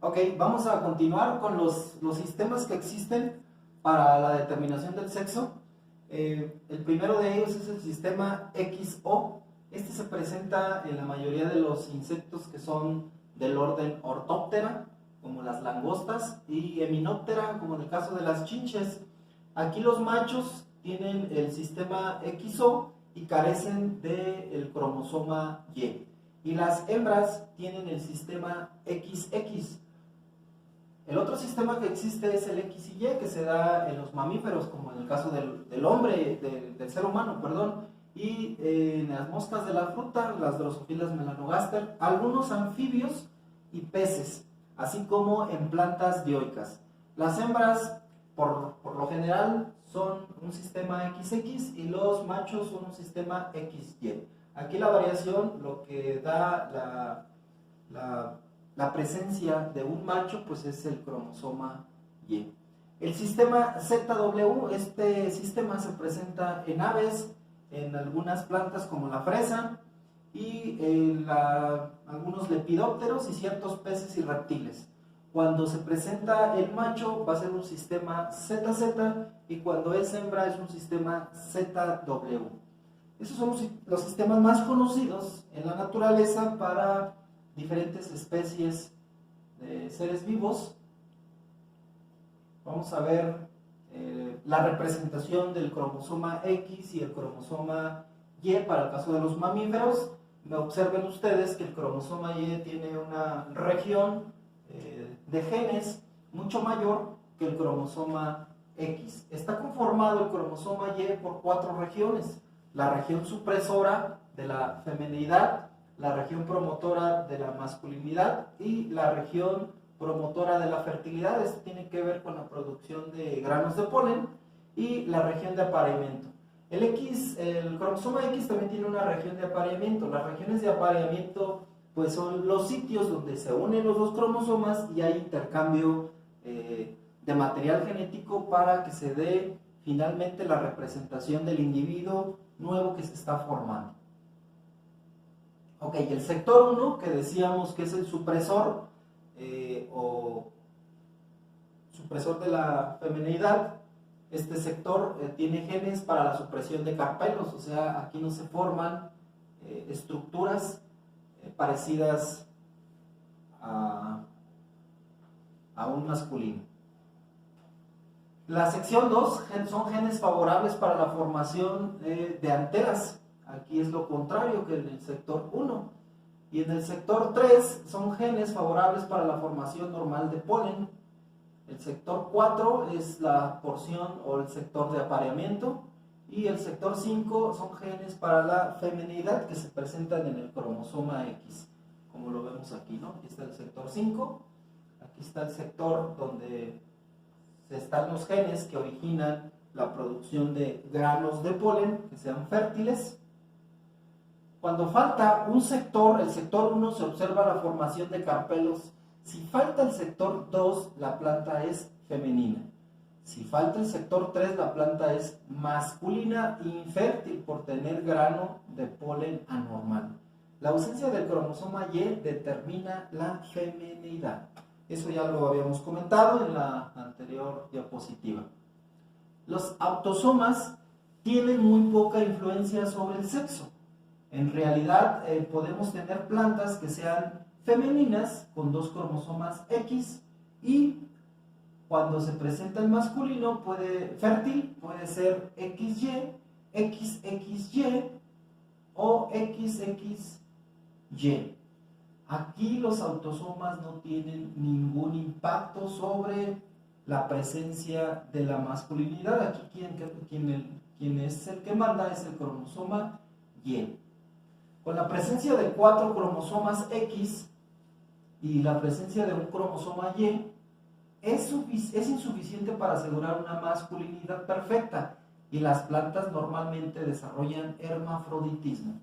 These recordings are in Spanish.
Ok, vamos a continuar con los sistemas que existen para la determinación del sexo. El primero de ellos es el sistema XO. Este se presenta en la mayoría de los insectos que son del orden Orthoptera, como las langostas, y Hymenoptera, como en el caso de las chinches. Aquí los machos tienen el sistema XO y carecen del cromosoma Y. Y las hembras tienen el sistema XX. El otro sistema que existe es el XY, que se da en los mamíferos, como en el caso del hombre, del ser humano, perdón, y en las moscas de la fruta, las Drosophila melanogaster, algunos anfibios y peces, así como en plantas dioicas. Las hembras, por lo general, son un sistema XX y los machos son un sistema XY. Aquí la variación, lo que da la presencia de un macho, pues es el cromosoma Y. El sistema ZW, este sistema se presenta en aves, en algunas plantas como la fresa y en algunos lepidópteros y ciertos peces y reptiles. Cuando se presenta el macho va a ser un sistema ZZ y cuando es hembra es un sistema ZW. Esos son los sistemas más conocidos en la naturaleza para diferentes especies de seres vivos. Vamos a ver la representación del cromosoma X y el cromosoma Y para el caso de los mamíferos. Observen ustedes que el cromosoma Y tiene una región de genes mucho mayor que el cromosoma X. Está conformado el cromosoma Y por 4 regiones: la región supresora de la feminidad, la región promotora de la masculinidad y la región promotora de la fertilidad. Esto tiene que ver con la producción de granos de polen, y la región de apareamiento. El cromosoma X también tiene una región de apareamiento. Las regiones de apareamiento pues son los sitios donde se unen los dos cromosomas y hay intercambio de material genético para que se dé finalmente la representación del individuo nuevo que se está formando. Ok, el sector 1, que decíamos que es el supresor o supresor de la feminidad, este sector tiene genes para la supresión de carpelos, o sea, aquí no se forman estructuras parecidas a un masculino. La sección 2 son genes favorables para la formación de anteras. Aquí es lo contrario que en el sector 1. Y en el sector 3 son genes favorables para la formación normal de polen. El sector 4 es la porción o el sector de apareamiento. Y el sector 5 son genes para la feminidad que se presentan en el cromosoma X, como lo vemos aquí, ¿no? Aquí está el sector 5. Aquí está el sector donde están los genes que originan la producción de granos de polen que sean fértiles. Cuando falta un sector, el sector 1, se observa la formación de carpelos. Si falta el sector 2, la planta es femenina. Si falta el sector 3, la planta es masculina e infértil por tener grano de polen anormal. La ausencia del cromosoma Y determina la feminidad. Eso ya lo habíamos comentado en la anterior diapositiva. Los autosomas tienen muy poca influencia sobre el sexo. En realidad podemos tener plantas que sean femeninas con 2 cromosomas X, y cuando se presenta el masculino fértil puede ser XY, XXY o XXY. Aquí los autosomas no tienen ningún impacto sobre la presencia de la masculinidad. Aquí quien es el que manda es el cromosoma Y. Con la presencia de 4 cromosomas X y la presencia de un cromosoma Y, es insuficiente para asegurar una masculinidad perfecta, y las plantas normalmente desarrollan hermafroditismo.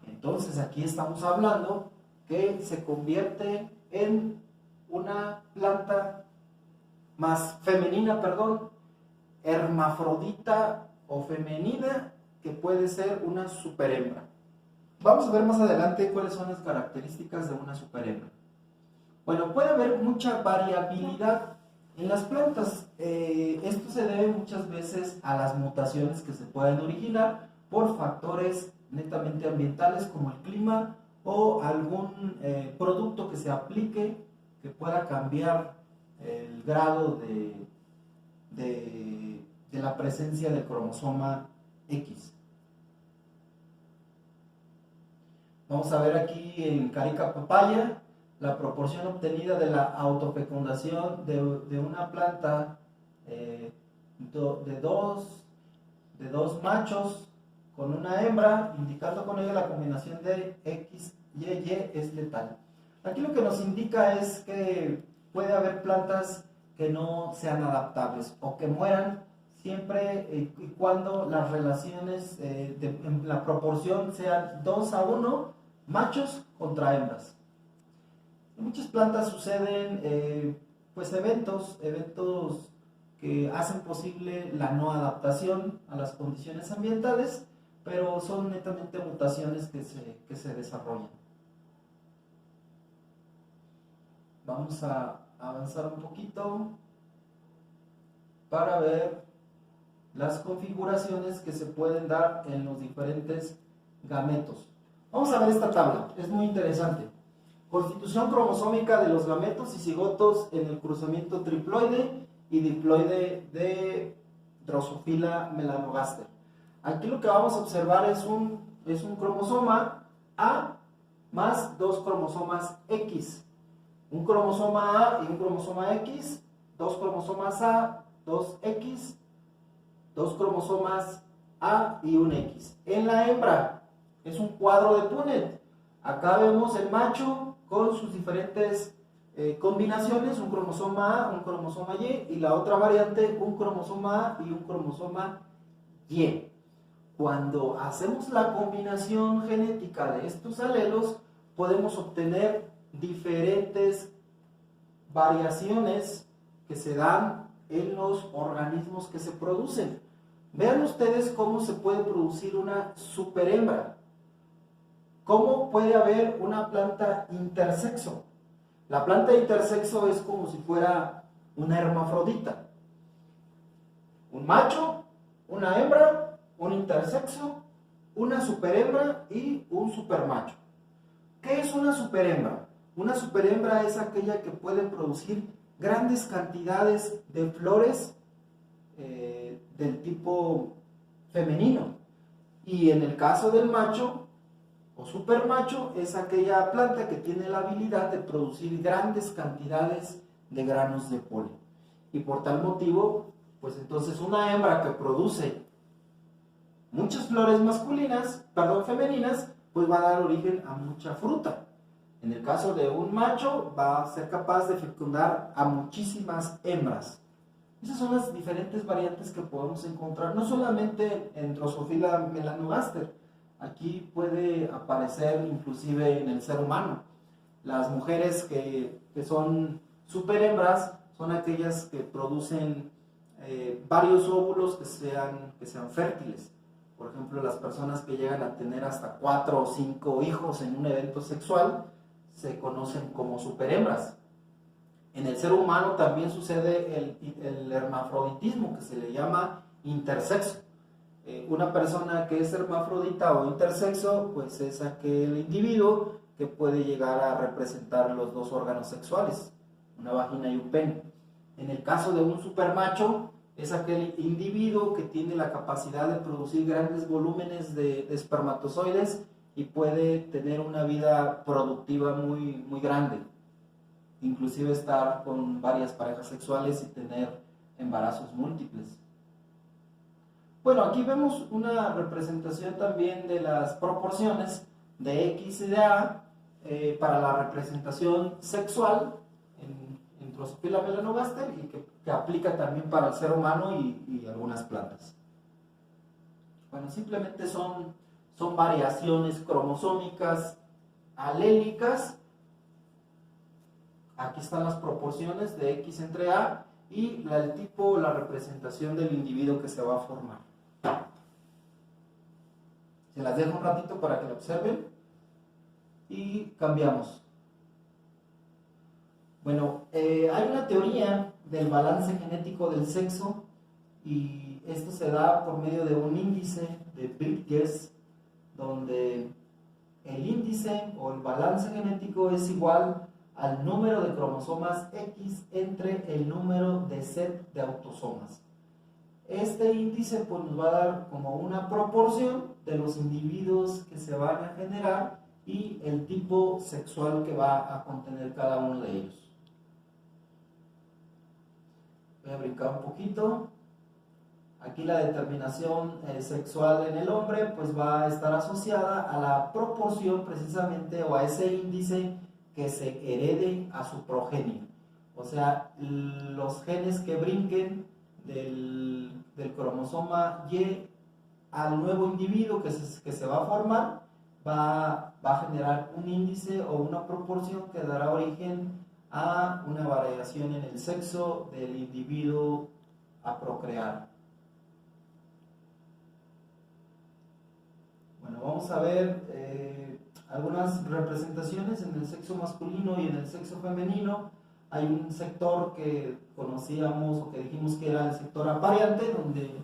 Entonces aquí estamos hablando que se convierte en una planta hermafrodita o femenina, que puede ser una superhembra. Vamos a ver más adelante cuáles son las características de una superhembra. Bueno, puede haber mucha variabilidad en las plantas. Esto se debe muchas veces a las mutaciones que se pueden originar por factores netamente ambientales como el clima o algún producto que se aplique que pueda cambiar el grado de la presencia del cromosoma X. Vamos a ver aquí en Carica papaya la proporción obtenida de la autofecundación de una planta de dos machos con una hembra, indicando con ello la combinación de X y Y es letal. Aquí lo que nos indica es que puede haber plantas que no sean adaptables o que mueran siempre y cuando las relaciones en la proporción sean 2:1 machos contra hembras. En muchas plantas suceden pues eventos que hacen posible la no adaptación a las condiciones ambientales, pero son netamente mutaciones que se desarrollan. Vamos a avanzar un poquito para ver las configuraciones que se pueden dar en los diferentes gametos. Vamos a ver esta tabla, es muy interesante. Constitución cromosómica de los gametos y cigotos en el cruzamiento triploide y diploide de Drosophila melanogaster. Aquí lo que vamos a observar es un cromosoma A más dos cromosomas X. Un cromosoma A y un cromosoma X, dos cromosomas A, dos X, dos cromosomas A y un X. En la hembra es un cuadro de Punnett. Acá vemos el macho con sus diferentes combinaciones, un cromosoma A, un cromosoma Y, y la otra variante, un cromosoma A y un cromosoma Y. Cuando hacemos la combinación genética de estos alelos, podemos obtener diferentes variaciones que se dan en los organismos que se producen. Vean ustedes cómo se puede producir una superhembra. ¿Cómo puede haber una planta intersexo? La planta intersexo es como si fuera una hermafrodita. Un macho, una hembra, un intersexo, una superhembra y un supermacho. ¿Qué es una superhembra? Una superhembra es aquella que puede producir grandes cantidades de flores del tipo femenino. Y en el caso del macho o supermacho es aquella planta que tiene la habilidad de producir grandes cantidades de granos de polen. Y por tal motivo, pues entonces una hembra que produce muchas flores femeninas, pues va a dar origen a mucha fruta. En el caso de un macho, va a ser capaz de fecundar a muchísimas hembras. Esas son las diferentes variantes que podemos encontrar, no solamente en Drosophila melanogaster. Aquí puede aparecer inclusive en el ser humano. Las mujeres que son superhembras son aquellas que producen varios óvulos que sean fértiles. Por ejemplo, las personas que llegan a tener hasta 4 o 5 hijos en un evento sexual se conocen como superhembras. En el ser humano también sucede el hermafroditismo, que se le llama intersexo. Una persona que es hermafrodita o intersexo, pues es aquel individuo que puede llegar a representar los dos órganos sexuales, una vagina y un pene. En el caso de un supermacho, es aquel individuo que tiene la capacidad de producir grandes volúmenes de espermatozoides y puede tener una vida productiva muy, muy grande. Inclusive estar con varias parejas sexuales y tener embarazos múltiples. Bueno, aquí vemos una representación también de las proporciones de X y de A para la representación sexual en Drosophila melanogaster y que aplica también para el ser humano y algunas plantas. Bueno, simplemente son variaciones cromosómicas alélicas. Aquí están las proporciones de X entre A y el tipo, la representación del individuo que se va a formar. Se las dejo un ratito para que lo observen y cambiamos. Bueno, hay una teoría del balance genético del sexo y esto se da por medio de un índice de Bridges, donde el índice o el balance genético es igual al número de cromosomas X entre el número de set de autosomas. Este índice pues, nos va a dar como una proporción de los individuos que se van a generar y el tipo sexual que va a contener cada uno de ellos. Voy a brincar un poquito. Aquí la determinación sexual en el hombre pues va a estar asociada a la proporción precisamente o a ese índice que se herede a su progenie. O sea, los genes que brinquen del cromosoma Y al nuevo individuo que se va a formar va a generar un índice o una proporción que dará origen a una variación en el sexo del individuo a procrear. Bueno, vamos a ver algunas representaciones en el sexo masculino y en el sexo femenino. Hay un sector que conocíamos o que dijimos que era el sector apareante, donde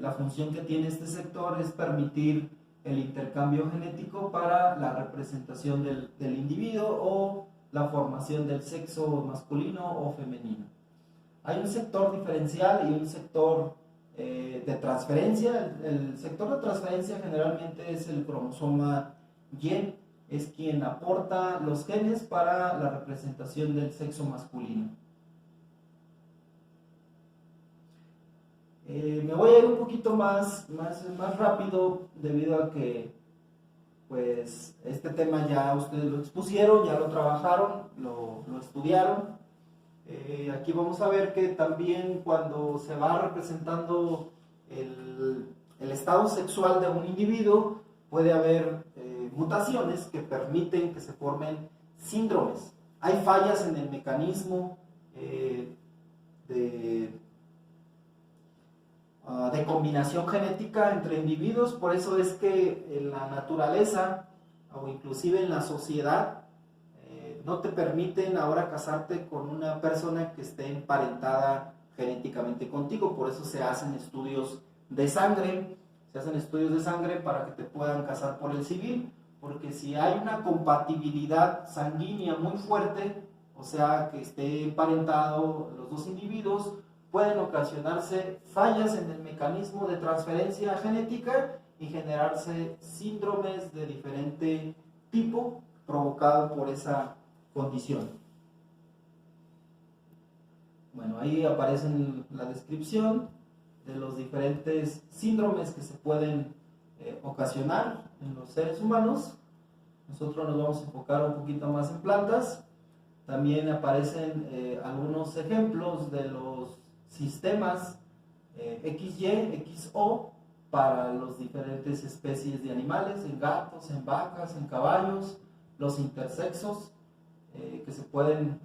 la función que tiene este sector es permitir el intercambio genético para la representación del individuo o la formación del sexo masculino o femenino. Hay un sector diferencial y un sector de transferencia. El sector de transferencia generalmente es el cromosoma Y, es quien aporta los genes para la representación del sexo masculino. Me voy a ir un poquito más rápido debido a que pues este tema ya ustedes lo expusieron, ya lo trabajaron, lo estudiaron. Aquí vamos a ver que también cuando se va representando el estado sexual de un individuo puede haber mutaciones que permiten que se formen síndromes. Hay fallas en el mecanismo de combinación genética entre individuos, por eso es que en la naturaleza o inclusive en la sociedad no te permiten ahora casarte con una persona que esté emparentada genéticamente contigo, por eso se hacen estudios de sangre, para que te puedan casar por el civil, porque si hay una compatibilidad sanguínea muy fuerte, o sea que esté emparentado los dos individuos, pueden ocasionarse fallas en el mecanismo de transferencia genética y generarse síndromes de diferente tipo provocado por esa condición. Bueno, ahí aparece en la descripción de los diferentes síndromes que se pueden ocasionar en los seres humanos. Nosotros nos vamos a enfocar un poquito más en plantas. También aparecen algunos ejemplos de los sistemas XY, XO para las diferentes especies de animales, en gatos, en vacas, en caballos, los intersexos que se pueden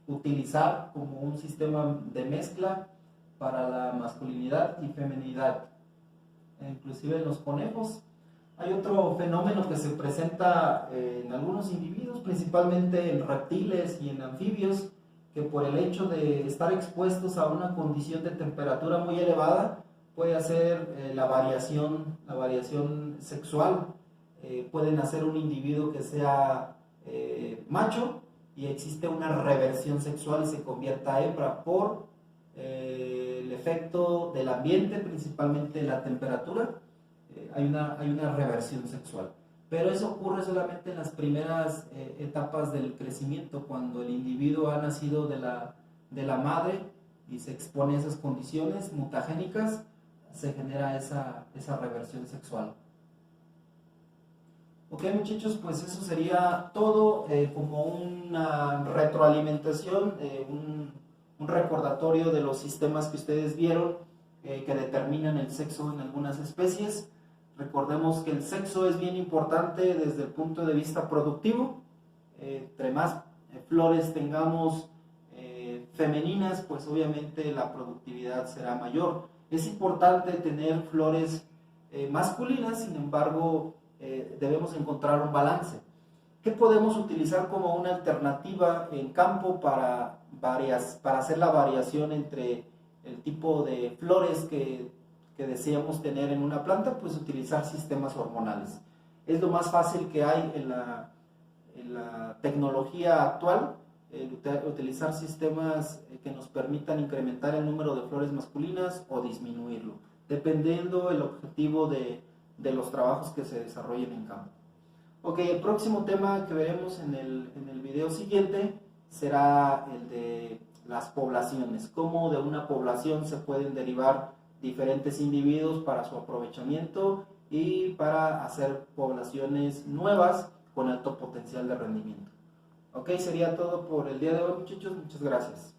utilizar como un sistema de mezcla para la masculinidad y feminidad, inclusive en los conejos. Hay otro fenómeno que se presenta en algunos individuos, principalmente en reptiles y en anfibios, que por el hecho de estar expuestos a una condición de temperatura muy elevada puede hacer la variación sexual. Pueden hacer un individuo que sea macho y existe una reversión sexual y se convierta a hembra por el efecto del ambiente, principalmente la temperatura. Hay una reversión sexual. Pero eso ocurre solamente en las primeras etapas del crecimiento, cuando el individuo ha nacido de la madre y se expone a esas condiciones mutagénicas, se genera esa reversión sexual. Ok, muchachos, pues eso sería todo como una retroalimentación, un recordatorio de los sistemas que ustedes vieron que determinan el sexo en algunas especies. Recordemos que el sexo es bien importante desde el punto de vista productivo. Entre más flores tengamos femeninas, pues obviamente la productividad será mayor. Es importante tener flores masculinas, sin embargo, debemos encontrar un balance. ¿Qué podemos utilizar como una alternativa en campo para hacer la variación entre el tipo de flores que deseamos tener en una planta? Pues utilizar sistemas hormonales. Es lo más fácil que hay en la tecnología actual, utilizar sistemas que nos permitan incrementar el número de flores masculinas o disminuirlo, dependiendo el objetivo de los trabajos que se desarrollen en campo. Ok, el próximo tema que veremos en el video siguiente será el de las poblaciones, cómo de una población se pueden derivar diferentes individuos para su aprovechamiento y para hacer poblaciones nuevas con alto potencial de rendimiento. Ok, sería todo por el día de hoy, muchachos. Muchas gracias.